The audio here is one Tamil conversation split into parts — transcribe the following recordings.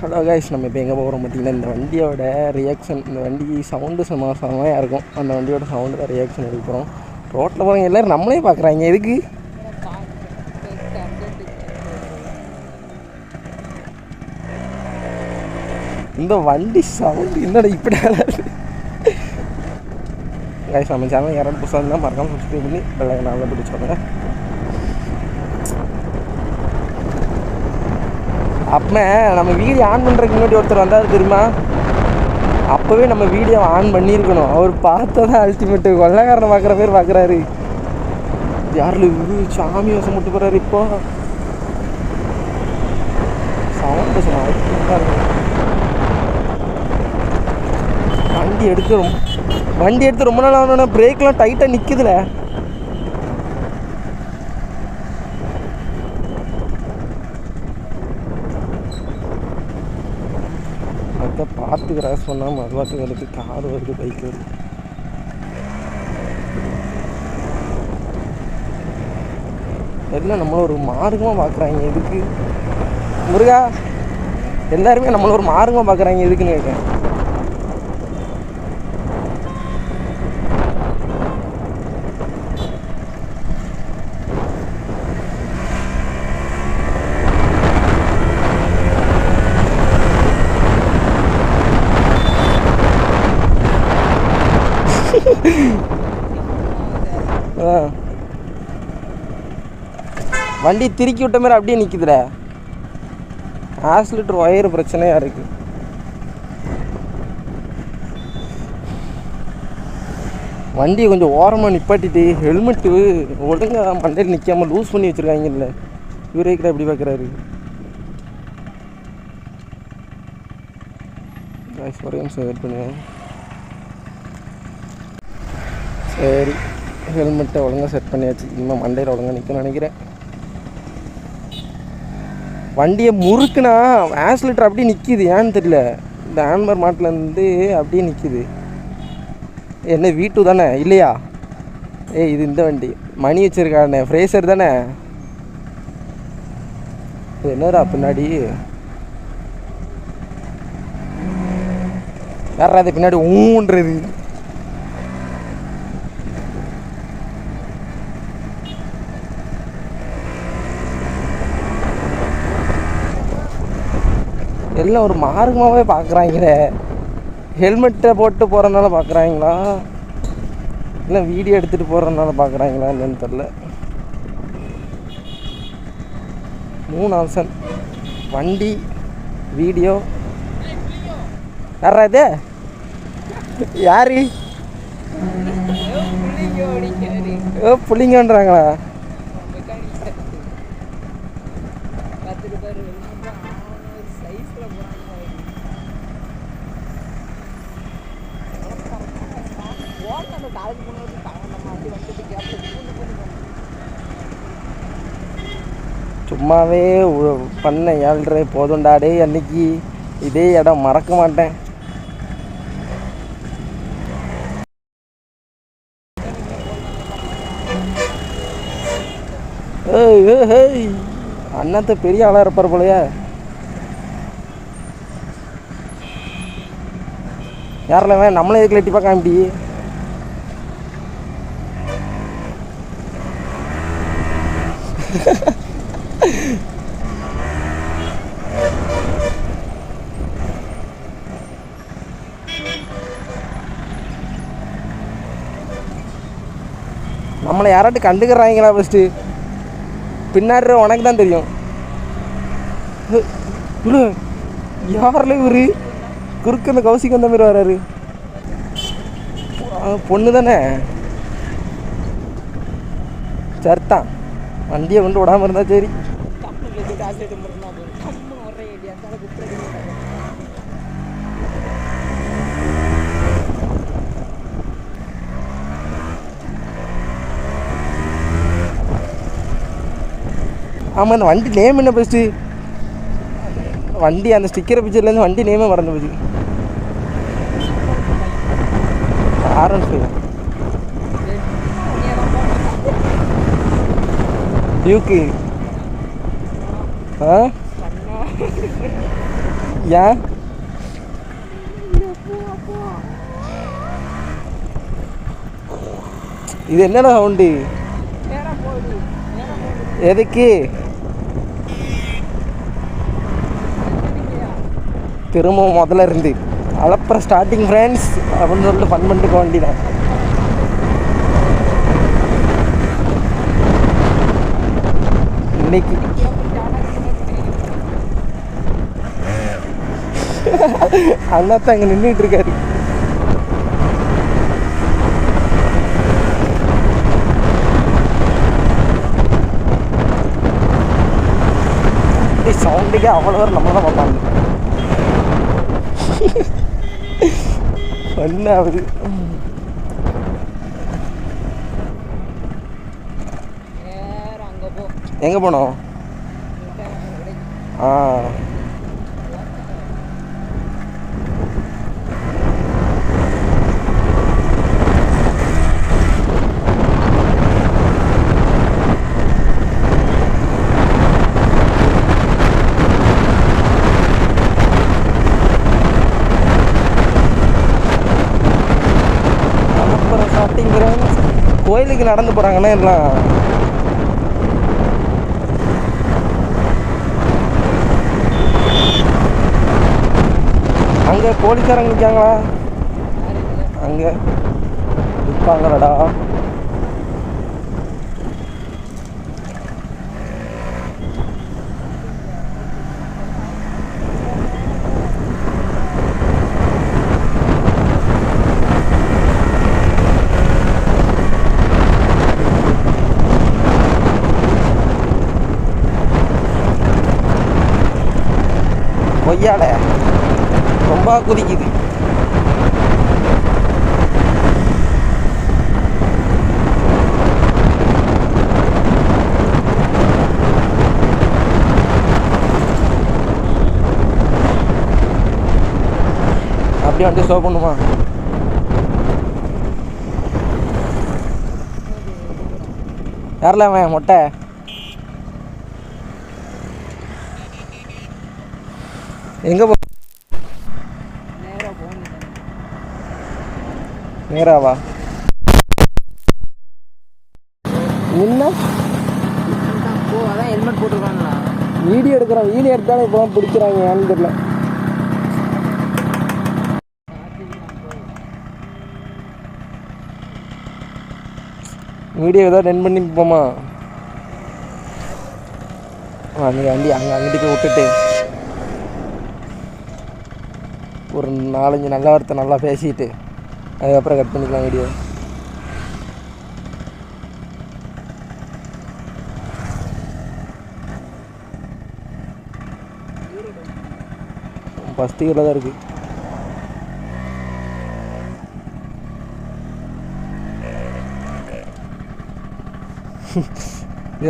ஹலோ கைஸ், நம்ம இப்போ எங்கே போகிறோம் பார்த்தீங்கன்னா, இந்த வண்டியோட ரியாக்ஷன், இந்த வண்டி சவுண்டு செம்மையாக இருக்கும். அந்த வண்டியோட சவுண்டு தான் ரியாக்ஷன் எடுக்க போகிறோம். ரோட்டில் போகிறவங்க எல்லோரும் நம்மளே பார்க்குறாங்க. எதுக்கு? இந்த வண்டி சவுண்டு என்னோட இப்படி கைஸ், நம்ம சேனல் யாராவது புதுசாக இருந்தால் மறக்காமல் சப்ஸ்கிரைப் பண்ணி பெல் நல்லா பிடிச்சோங்க. அப்போ நம்ம வீடியோ ஆன் பண்ணுறதுக்கு முன்னாடி ஒருத்தர் வந்தார் தெரியுமா? அப்போவே நம்ம வீடியோ ஆன் பண்ணியிருக்கணும். அவர் பார்த்ததான் அல்டிமேட்டு. கொள்ளைக்காரனை பார்க்குற பேர் பார்க்குறாரு. யாரில் சாமி வசம் முட்டு போகிறாரு. இப்போ சவுண்டு வண்டி எடுத்து ரொம்ப நாள் ஆகணும்னா பிரேக்லாம் டைட்டாக நிற்குதுல. அதை பார்த்து கிராஸ் பண்ணாமல் அது பார்த்து வருது. கார் வருது, பைக் வருது. எல்லாம் நம்மளை ஒரு மார்க்கமாக பார்க்குறாங்க. எதுக்கு முருகா? எல்லாருமே நம்மளை ஒரு மார்க்கமாக பார்க்குறாங்க. எதுக்குன்னு கேட்குறேன். வண்டி திருக்கி விட்ட மாதிரி அப்படியே நிற்குதுல. ஆக்சிலேட்டர் ஒயர் பிரச்சனையாக இருக்குது. வண்டியை கொஞ்சம் ஓரமாக நிப்பாட்டிட்டு ஹெல்மெட்டு ஒழுங்காக மண்டையில் நிற்காமல் லூஸ் பண்ணி வச்சுருக்காங்கல்ல. இவரே கிட்ட எப்படி பார்க்குறாரு? ஒரே நிமிஷம் வெயிட் பண்ணுவேன். சரி, ஹெல்மெட்டை ஒழுங்காக செட் பண்ணியாச்சு. இனிமேல் மண்டையில் ஒழுங்காக நிற்கணும்னு நினைக்கிறேன். வண்டியை முறுக்குனா ஆக்சிலேட்டர் அப்படியே நிற்கிது. ஏன்னு தெரியல. இந்த ஹேண்ட்பர் மாட்டிலேருந்து அப்படியே நிற்கிது. என்ன V2 தானே? இல்லையா? இது இந்த வண்டி மணி வச்சுருக்கானே, ஃப்ரேசர் தானே? என்னடா பின்னாடி யாரா அது பின்னாடி ஊன்றது? எல்லாம் ஒரு மார்க்கமாகவே பார்க்குறாங்களே. ஹெல்மெட்டை போட்டு போகிறதுனால பார்க்குறாங்களா, இல்லை வீடியோ எடுத்துகிட்டு போகிறதுனால பார்க்குறாங்களா என்னன்னு தெரில. 3 ஆப்ஷன்: வண்டி, வீடியோ. யாரா இது? யாரு? புள்ளிங்கன்றாங்களா? சும்மாவே பண்ண 7:30 போதுண்டாடே. அன்னைக்கு இதே இடம் மறக்க மாட்டேன். அண்ணாத்த பெரிய ஆளாக இருப்பார் போலையா? யாரில் நம்மளே எதுக்கு எட்டி பார்க்க காமிட்டி? நம்மளை யாராட்டு கண்டுக்கிறாங்களா? ஃபஸ்ட்டு பின்னாடி உனக்கு தான் தெரியும். யாரில் இவரு குறுக்கு அந்த கௌசிக்கு வந்த மாதிரி வர்றாரு. பொண்ணு தானே? சரித்தான், வண்டியை கொண்டு விடாமல் இருந்தா சரி. ஆமாம், அந்த வண்டி நேம் என்ன ஃபஸ்ட்டு? வண்டி அந்த ஸ்டிக்கரை பிக்சர்லேருந்து வண்டி நேமே மறந்து போச்சு. R15 Duke. ஏன் இது என்னடா சவுண்டு? எதுக்கு? திரும்பவும் முதல்ல இருந்து அலப்புற ஸ்டார்டிங் ஃப்ரெண்ட்ஸ் அப்படின்னு சொல்லிட்டு ஃபன் பண்ணிட்டு போக வேண்டியதான். இன்னைக்கு அண்ணாத்தான் அங்கே நின்றுட்டு இருக்காரு. சவுண்டுக்கே அவ்வளோ பேர் நம்மள தான் பார்ப்பாங்க. ஒன்றாவது எங்கே போனோம்? ஆ கோயிலுக்கு நடந்து போகிறாங்கன்னா எல்லாம் அங்கே போலீஸ்காரங்க நிற்காங்களா? அங்கே நிற்பாங்களடா. கொய்யால ரொம்ப குதிக்குது. அப்படியே வந்து ஷோ பண்ணுமா? யாரில் அவன் மொட்டை? எங்கே போ? நேராவா? என்ன அதான் ஹெல்மெட் போட்டிருக்காங்களா? வீடியோ எடுக்கிறான். வீடியோ எடுத்தாலும் இப்போ பிடிக்கிறாங்க ஏன்னு தெரியல. வீடியோ ஏதாவது ரன் பண்ணி போமா? அங்கே வண்டி அங்கிட்டு போய் விட்டுட்டு ஒரு 4-5 நல்ல வார்த்தை நல்லா பேசிட்டு அதுக்கப்புறம் கட் பண்ணிக்கலாம் வீடியோ. ஃபஸ்ட்டு இதில் தான் இருக்குது.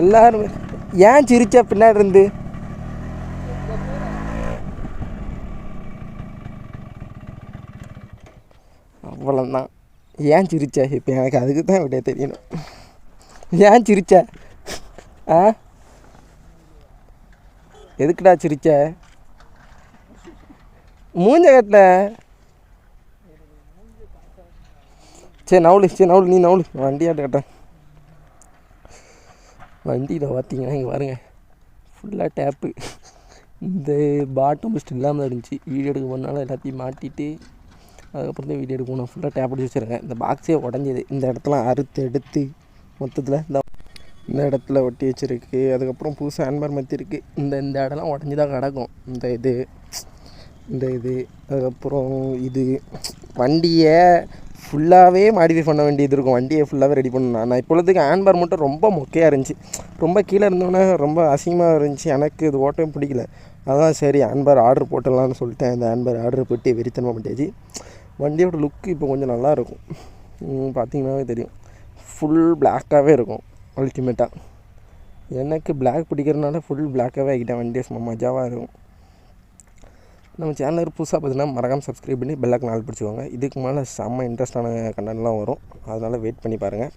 எல்லாருமே ஏன் சிரிச்சா பின்னாடி இருந்து? அவ்வளோதான். ஏன் சிரிச்சா? இப்போ எனக்கு அதுக்கு தான் விட தெரியணும். ஏன் சிரிச்ச? ஆ எதுக்குடா சிரிச்ச? மூஞ்ச கட்டின. சரி நவுளு நீ நவுளு. வண்டியாட்ட கட்டேன். வண்டியில் பார்த்தீங்கன்னா இங்கே பாருங்க ஃபுல்லாக டேப்பு. இந்த பாட்டம் பெஸ்ட் இல்லாமல் இருந்துச்சு. வீடியோ எடுக்க போனாலும் எல்லாத்தையும் மாட்டிட்டு அதுக்கப்புறம் தான் வீடியோ எடுக்கணும். ஃபுல்லாக டேப் அடிச்சு வச்சுருக்கேன். இந்த பாக்ஸே உடஞ்சிது. இந்த இடத்துல அறுத்து எடுத்து மொத்தத்தில் இந்த இடத்துல ஒட்டி வச்சுருக்கு. அதுக்கப்புறம் புதுசாக ஹேண்ட்பார் மாற்றிருக்கு. இந்த இடம்லாம் உடஞ்சி தான் கிடக்கும். இந்த இது அதுக்கப்புறம் இது வண்டியை ஃபுல்லாகவே மாடிஃபை பண்ண வேண்டியது இருக்கும். வண்டியை ஃபுல்லாகவே ரெடி பண்ணணும். நான் இப்பொழுதுக்கு ஹேண்ட்பார் மட்டும் ரொம்ப மொக்கையாக இருந்துச்சு. ரொம்ப கீழே இருந்தோன்னே ரொம்ப அசிங்கமாக இருந்துச்சு. எனக்கு இது ஓட்டவே பிடிக்கல. அதான் சரி ஹேண்ட்பார் ஆர்டர் போட்டலான்னு சொல்லிட்டேன். அந்த ஹேண்ட்பார் ஆர்டர் போட்டு வெறித்தனமாக பண்ணியாச்சு. வண்டியோட லுக்கு இப்போ கொஞ்சம் நல்லாயிருக்கும். பார்த்தீங்கன்னாவே தெரியும். ஃபுல் பிளாக்காகவே இருக்கும். அல்டிமேட்டாக எனக்கு பிளாக் பிடிக்கிறதுனால ஃபுல் பிளாக்காகவே ஆகிட்டேன். வண்டியை சும்மா மஜாவாக இருக்கும். நம்ம சேனலுக்கு புதுசாக பார்த்தீங்கன்னா மறக்காமல் சப்ஸ்கிரைப் பண்ணி பெல்லைக்கான ஆல் பிடிச்சிக்கோங்க. இதுக்கு மேலே செம்ம இன்ட்ரெஸ்டான கண்டென்ட்லாம் வரும். அதனால் வெயிட் பண்ணி பாருங்கள்.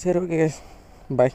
சரி ஓகே பாய்.